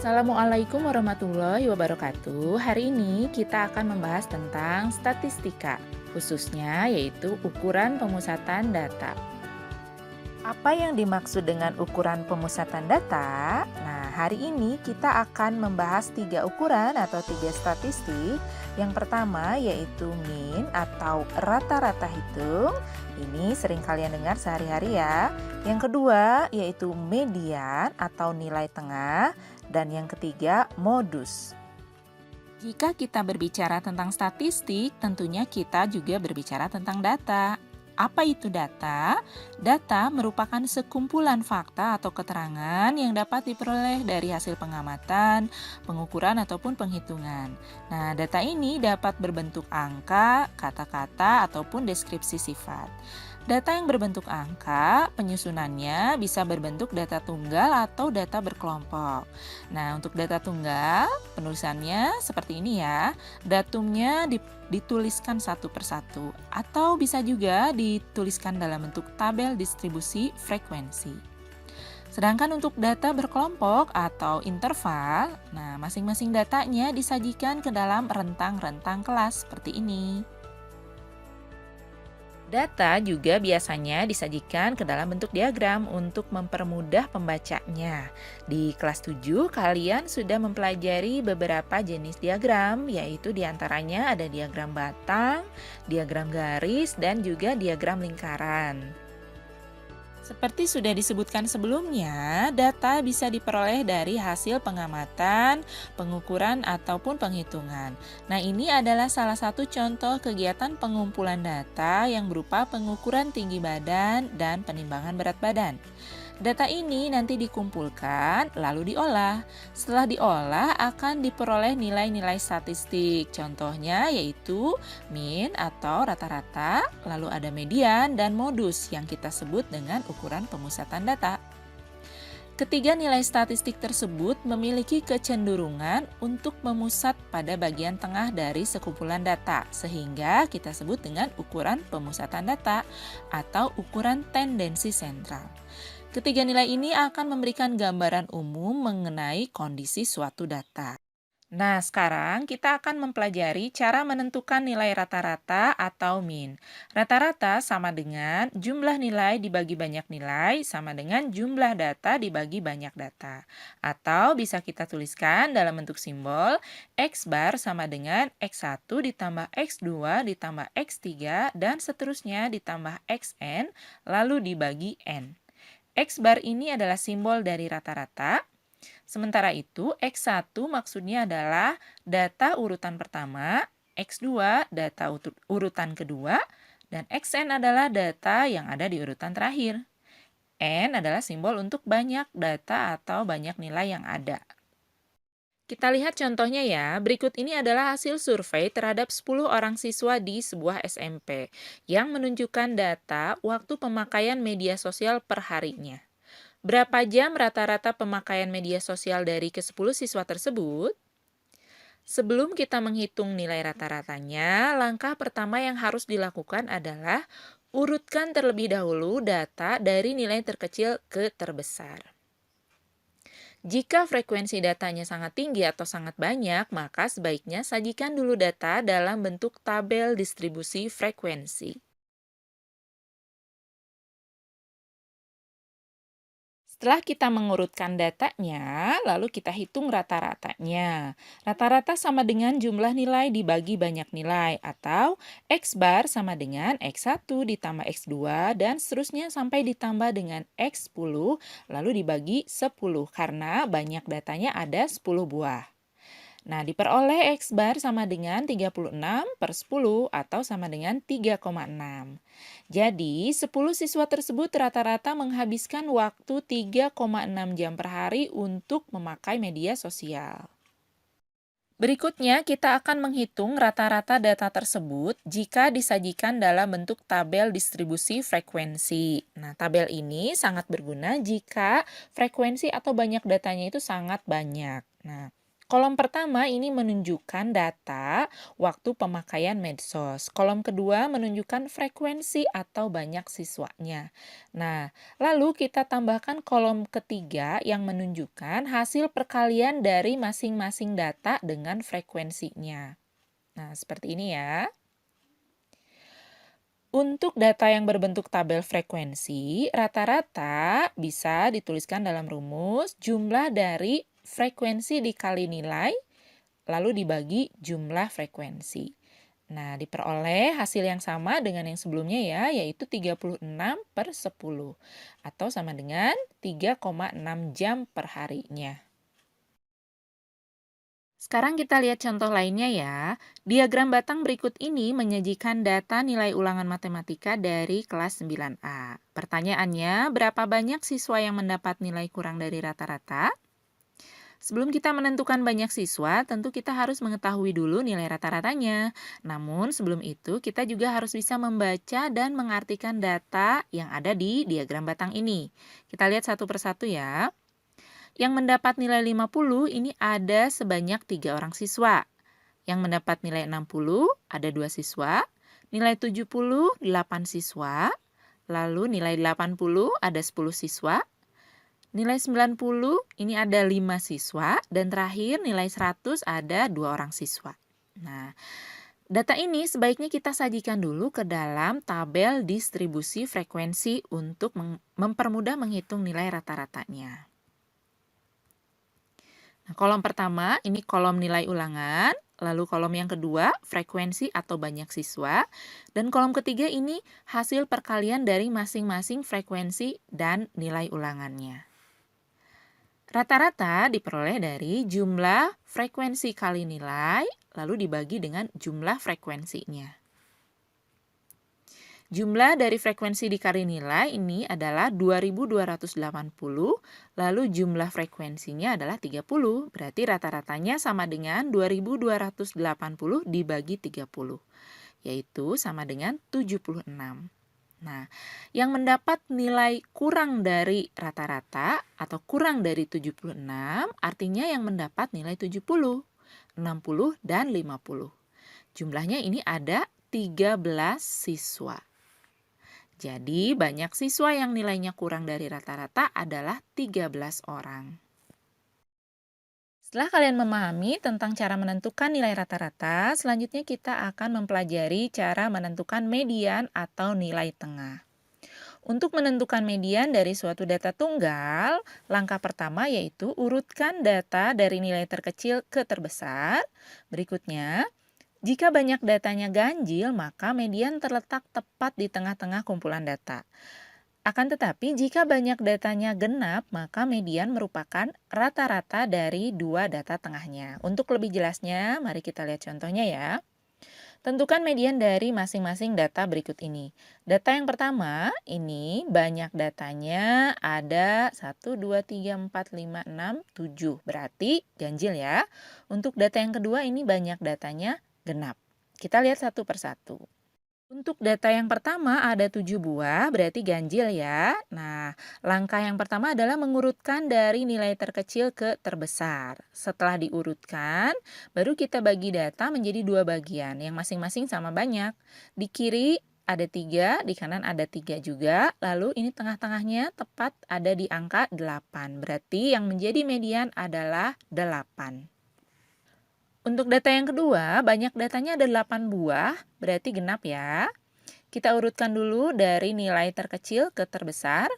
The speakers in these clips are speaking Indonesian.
Assalamualaikum warahmatullahi wabarakatuh. Hari ini kita akan membahas tentang statistika, khususnya yaitu ukuran pemusatan data. Apa yang dimaksud dengan ukuran pemusatan data? Nah, hari ini kita akan membahas 3 ukuran atau 3 statistik. Yang pertama yaitu mean atau rata-rata hitung. Ini sering kalian dengar sehari-hari ya. Yang kedua yaitu median atau nilai tengah. Dan yang ketiga modus. Jika kita berbicara tentang statistik, tentunya kita juga berbicara tentang data. Apa itu data? Data merupakan sekumpulan fakta atau keterangan yang dapat diperoleh dari hasil pengamatan, pengukuran, ataupun penghitungan. Nah, data ini dapat berbentuk angka, kata-kata, ataupun deskripsi sifat. Data yang berbentuk angka, penyusunannya bisa berbentuk data tunggal atau data berkelompok. Nah, untuk data tunggal, penulisannya seperti ini ya. Datumnya dituliskan satu persatu, atau bisa juga dituliskan dalam bentuk tabel distribusi frekuensi. Sedangkan untuk data berkelompok atau interval, nah masing-masing datanya disajikan ke dalam rentang-rentang kelas seperti ini. Data juga biasanya disajikan ke dalam bentuk diagram untuk mempermudah pembacanya. Di kelas 7, kalian sudah mempelajari beberapa jenis diagram, yaitu diantaranya ada diagram batang, diagram garis, dan juga diagram lingkaran. Seperti sudah disebutkan sebelumnya, data bisa diperoleh dari hasil pengamatan, pengukuran, ataupun penghitungan. Nah, ini adalah salah satu contoh kegiatan pengumpulan data yang berupa pengukuran tinggi badan dan penimbangan berat badan. Data ini nanti dikumpulkan, lalu diolah. Setelah diolah, akan diperoleh nilai-nilai statistik. Contohnya yaitu mean atau rata-rata, lalu ada median dan modus yang kita sebut dengan ukuran pemusatan data. Ketiga nilai statistik tersebut memiliki kecenderungan untuk memusat pada bagian tengah dari sekumpulan data, sehingga kita sebut dengan ukuran pemusatan data atau ukuran tendensi sentral. Ketiga nilai ini akan memberikan gambaran umum mengenai kondisi suatu data. Nah, sekarang kita akan mempelajari cara menentukan nilai rata-rata atau mean. Rata-rata sama dengan jumlah nilai dibagi banyak nilai sama dengan jumlah data dibagi banyak data. Atau bisa kita tuliskan dalam bentuk simbol X bar sama dengan X1 ditambah X2 ditambah X3 dan seterusnya ditambah XN lalu dibagi N. X bar ini adalah simbol dari rata-rata. Sementara itu, X1 maksudnya adalah data urutan pertama, X2 data urutan kedua, dan XN adalah data yang ada di urutan terakhir. N adalah simbol untuk banyak data atau banyak nilai yang ada. Kita lihat contohnya ya, berikut ini adalah hasil survei terhadap 10 orang siswa di sebuah SMP yang menunjukkan data waktu pemakaian media sosial per harinya. Berapa jam rata-rata pemakaian media sosial dari ke-10 siswa tersebut? Sebelum kita menghitung nilai rata-ratanya, langkah pertama yang harus dilakukan adalah urutkan terlebih dahulu data dari nilai terkecil ke terbesar. Jika frekuensi datanya sangat tinggi atau sangat banyak, maka sebaiknya sajikan dulu data dalam bentuk tabel distribusi frekuensi. Setelah kita mengurutkan datanya, lalu kita hitung rata-ratanya. Rata-rata sama dengan jumlah nilai dibagi banyak nilai, atau X bar sama dengan X1 ditambah X2, dan seterusnya sampai ditambah dengan X10, lalu dibagi 10, karena banyak datanya ada 10 buah. Nah, diperoleh X bar sama dengan 36 per 10 atau sama dengan 3,6. Jadi, 10 siswa tersebut rata-rata menghabiskan waktu 3,6 jam per hari untuk memakai media sosial. Berikutnya, kita akan menghitung rata-rata data tersebut jika disajikan dalam bentuk tabel distribusi frekuensi. Nah, tabel ini sangat berguna jika frekuensi atau banyak datanya itu sangat banyak. Nah, Kolom pertama ini menunjukkan data waktu pemakaian medsos. Kolom kedua menunjukkan frekuensi atau banyak siswanya. Nah, lalu kita tambahkan kolom ketiga yang menunjukkan hasil perkalian dari masing-masing data dengan frekuensinya. Nah, seperti ini ya. Untuk data yang berbentuk tabel frekuensi, rata-rata bisa dituliskan dalam rumus jumlah dari frekuensi dikali nilai, lalu dibagi jumlah frekuensi. Nah, diperoleh hasil yang sama dengan yang sebelumnya ya, yaitu 36/10, atau sama dengan 3,6 jam per harinya. Sekarang kita lihat contoh lainnya ya. Diagram batang berikut ini menyajikan data nilai ulangan matematika dari kelas 9A. Pertanyaannya, berapa banyak siswa yang mendapat nilai kurang dari rata-rata? Sebelum kita menentukan banyak siswa, tentu kita harus mengetahui dulu nilai rata-ratanya. Namun sebelum itu, kita juga harus bisa membaca dan mengartikan data yang ada di diagram batang ini. Kita lihat satu persatu ya. Yang mendapat nilai 50 ini ada sebanyak 3 orang siswa. Yang mendapat nilai 60 ada 2 siswa. Nilai 70, 8 siswa. Lalu nilai 80 ada 10 siswa. Nilai 90 ini ada 5 siswa. Dan terakhir nilai 100 ada 2 orang siswa. Nah, data ini sebaiknya kita sajikan dulu ke dalam tabel distribusi frekuensi untuk mempermudah menghitung nilai rata-ratanya. Nah, kolom pertama ini kolom nilai ulangan, lalu kolom yang kedua frekuensi atau banyak siswa, dan kolom ketiga ini hasil perkalian dari masing-masing frekuensi dan nilai ulangannya. Rata-rata diperoleh dari jumlah frekuensi kali nilai, lalu dibagi dengan jumlah frekuensinya. Jumlah dari frekuensi dikali nilai ini adalah 2280, lalu jumlah frekuensinya adalah 30, berarti rata-ratanya sama dengan 2280 dibagi 30, yaitu sama dengan 76. Nah, yang mendapat nilai kurang dari rata-rata atau kurang dari 76, artinya yang mendapat nilai 70, 60, dan 50. Jumlahnya ini ada 13 siswa. Jadi, banyak siswa yang nilainya kurang dari rata-rata adalah 13 orang. Setelah kalian memahami tentang cara menentukan nilai rata-rata, selanjutnya kita akan mempelajari cara menentukan median atau nilai tengah. Untuk menentukan median dari suatu data tunggal, langkah pertama yaitu urutkan data dari nilai terkecil ke terbesar. Berikutnya, jika banyak datanya ganjil, maka median terletak tepat di tengah-tengah kumpulan data. Akan tetapi, jika banyak datanya genap, maka median merupakan rata-rata dari dua data tengahnya. Untuk lebih jelasnya, mari kita lihat contohnya ya. Tentukan median dari masing-masing data berikut ini. Data yang pertama, ini banyak datanya ada 1, 2, 3, 4, 5, 6, 7. Berarti ganjil ya. Untuk data yang kedua, ini banyak datanya genap. Kita lihat satu persatu. Untuk data yang pertama ada 7 buah, berarti ganjil ya. Nah, langkah yang pertama adalah mengurutkan dari nilai terkecil ke terbesar. Setelah diurutkan, baru kita bagi data menjadi dua bagian, yang masing-masing sama banyak. Di kiri ada 3, di kanan ada 3 juga, lalu ini tengah-tengahnya tepat ada di angka 8. Berarti yang menjadi median adalah 8. Untuk data yang kedua, banyak datanya ada 8 buah, berarti genap ya. Kita urutkan dulu dari nilai terkecil ke terbesar.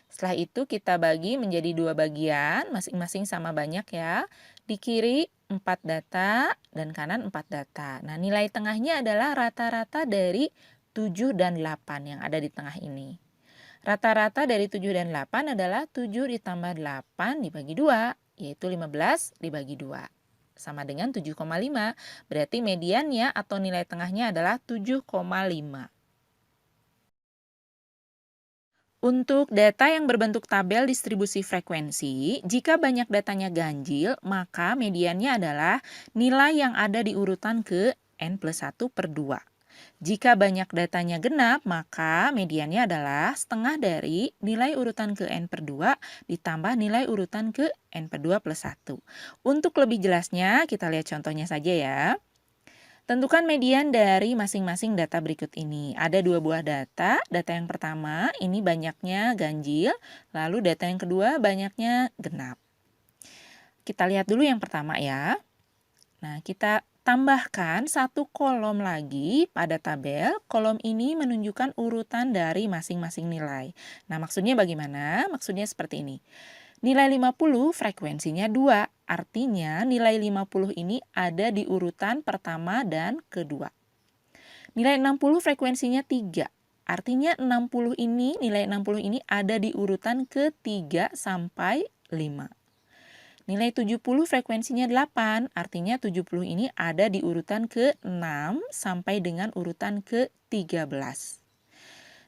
Setelah itu kita bagi menjadi dua bagian, masing-masing sama banyak ya. Di kiri 4 data dan kanan 4 data. Nah, nilai tengahnya adalah rata-rata dari 7 dan 8 yang ada di tengah ini. Rata-rata dari 7 dan 8 adalah 7 ditambah 8 dibagi 2, yaitu 15 dibagi 2. Sama dengan 7,5. Berarti mediannya atau nilai tengahnya adalah 7,5. Untuk data yang berbentuk tabel distribusi frekuensi, jika banyak datanya ganjil, maka mediannya adalah nilai yang ada di urutan ke N+1/2. Jika banyak datanya genap, maka mediannya adalah setengah dari nilai urutan ke n per 2 ditambah nilai urutan ke n per 2 plus 1. Untuk lebih jelasnya, kita lihat contohnya saja ya. Tentukan median dari masing-masing data berikut ini. Ada dua buah data. Data yang pertama, ini banyaknya ganjil, lalu data yang kedua banyaknya genap. Kita lihat dulu yang pertama ya. Nah, kita tambahkan satu kolom lagi pada tabel. Kolom ini menunjukkan urutan dari masing-masing nilai. Nah, maksudnya bagaimana? Maksudnya seperti ini. Nilai 50 frekuensinya 2, artinya nilai 50 ini ada di urutan pertama dan kedua. Nilai 60 frekuensinya 3, artinya nilai 60 ini ada di urutan ke-3 sampai 5. Nilai 70 frekuensinya 8, artinya 70 ini ada di urutan ke-6 sampai dengan urutan ke-13.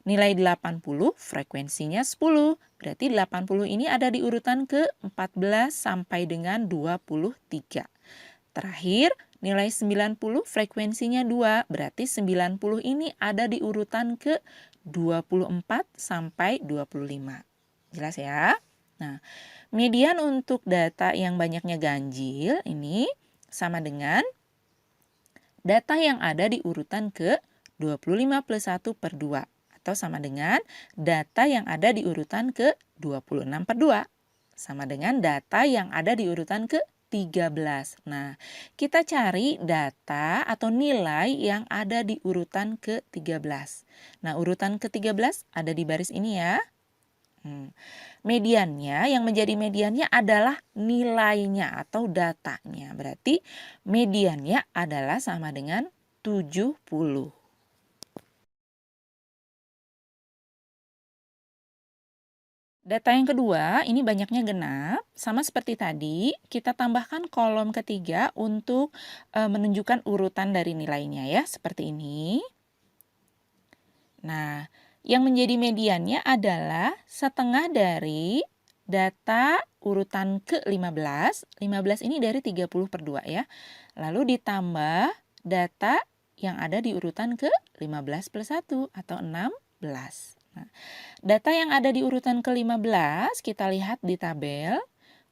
Nilai 80 frekuensinya 10, berarti 80 ini ada di urutan ke-14 sampai dengan 23. Terakhir, nilai 90 frekuensinya 2, berarti 90 ini ada di urutan ke-24 sampai 25. Jelas ya? Nah, median untuk data yang banyaknya ganjil ini sama dengan data yang ada di urutan ke-25 plus 1 per 2. Atau sama dengan data yang ada di urutan ke-26 per 2. Sama dengan data yang ada di urutan ke-13. Nah, kita cari data atau nilai yang ada di urutan ke-13. Nah, urutan ke-13 ada di baris ini ya. Mediannya, yang menjadi mediannya adalah nilainya atau datanya. Berarti mediannya adalah sama dengan 70. Data yang kedua, ini banyaknya genap. Sama seperti tadi, kita tambahkan kolom ketiga untuk menunjukkan urutan dari nilainya ya, seperti ini. Nah, yang menjadi mediannya adalah setengah dari data urutan ke-15. 15 ini dari 30 per 2 ya. Lalu ditambah data yang ada di urutan ke-15 plus 1 atau 16. Nah, data yang ada di urutan ke-15 kita lihat di tabel.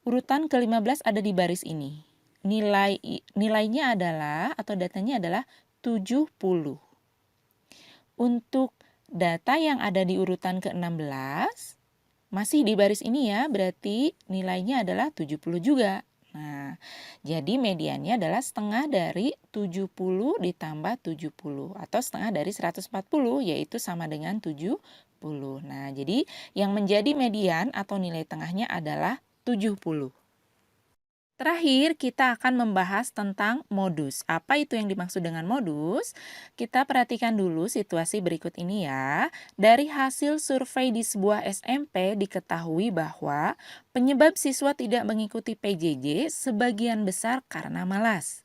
Urutan ke-15 ada di baris ini. Nilainya adalah atau datanya adalah 70. Untuk data yang ada di urutan ke-16 masih di baris ini ya, berarti nilainya adalah 70 juga. Nah, jadi mediannya adalah setengah dari 70 ditambah 70 atau setengah dari 140 yaitu sama dengan 70. Nah, jadi yang menjadi median atau nilai tengahnya adalah 70. Terakhir, kita akan membahas tentang modus. Apa itu yang dimaksud dengan modus? Kita perhatikan dulu situasi berikut ini ya. Dari hasil survei di sebuah SMP diketahui bahwa penyebab siswa tidak mengikuti PJJ sebagian besar karena malas.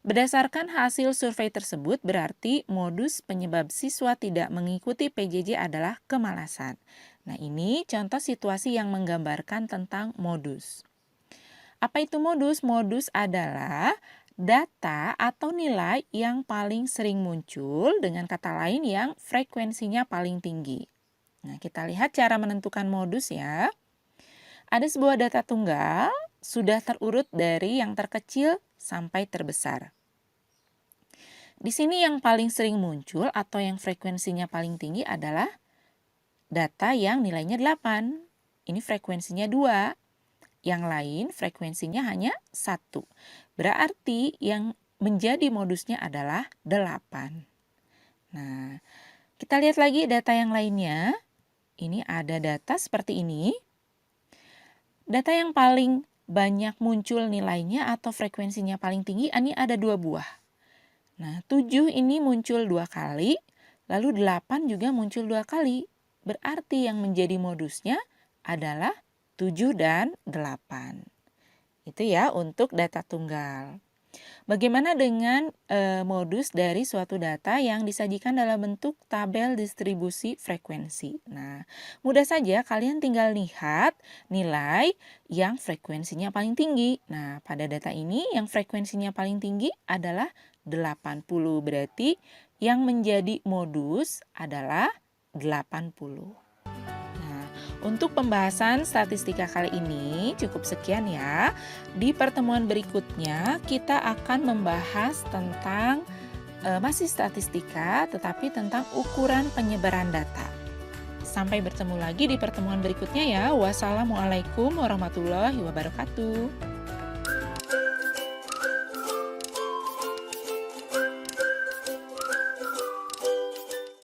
Berdasarkan hasil survei tersebut berarti modus penyebab siswa tidak mengikuti PJJ adalah kemalasan. Nah, ini contoh situasi yang menggambarkan tentang modus. Apa itu modus? Modus adalah data atau nilai yang paling sering muncul, dengan kata lain yang frekuensinya paling tinggi. Nah, kita lihat cara menentukan modus ya. Ada sebuah data tunggal, sudah terurut dari yang terkecil sampai terbesar. Di sini yang paling sering muncul atau yang frekuensinya paling tinggi adalah data yang nilainya 8. Ini frekuensinya 2. Yang lain frekuensinya hanya 1. Berarti yang menjadi modusnya adalah 8. Nah, kita lihat lagi data yang lainnya. Ini ada data seperti ini. Data yang paling banyak muncul nilainya atau frekuensinya paling tinggi, ini ada 2 buah. Nah, 7 ini muncul 2 kali, lalu 8 juga muncul 2 kali. Berarti yang menjadi modusnya adalah 7 dan 8. Itu ya untuk data tunggal. Bagaimana dengan modus dari suatu data yang disajikan dalam bentuk tabel distribusi frekuensi? Nah, mudah saja kalian tinggal lihat nilai yang frekuensinya paling tinggi. Nah, pada data ini yang frekuensinya paling tinggi adalah 80. Berarti Yang menjadi modus adalah 80. Nah, untuk pembahasan statistika kali ini cukup sekian ya. Di pertemuan berikutnya kita akan membahas tentang masih statistika tetapi tentang ukuran penyebaran data. Sampai bertemu lagi di pertemuan berikutnya ya. Wassalamualaikum warahmatullahi wabarakatuh.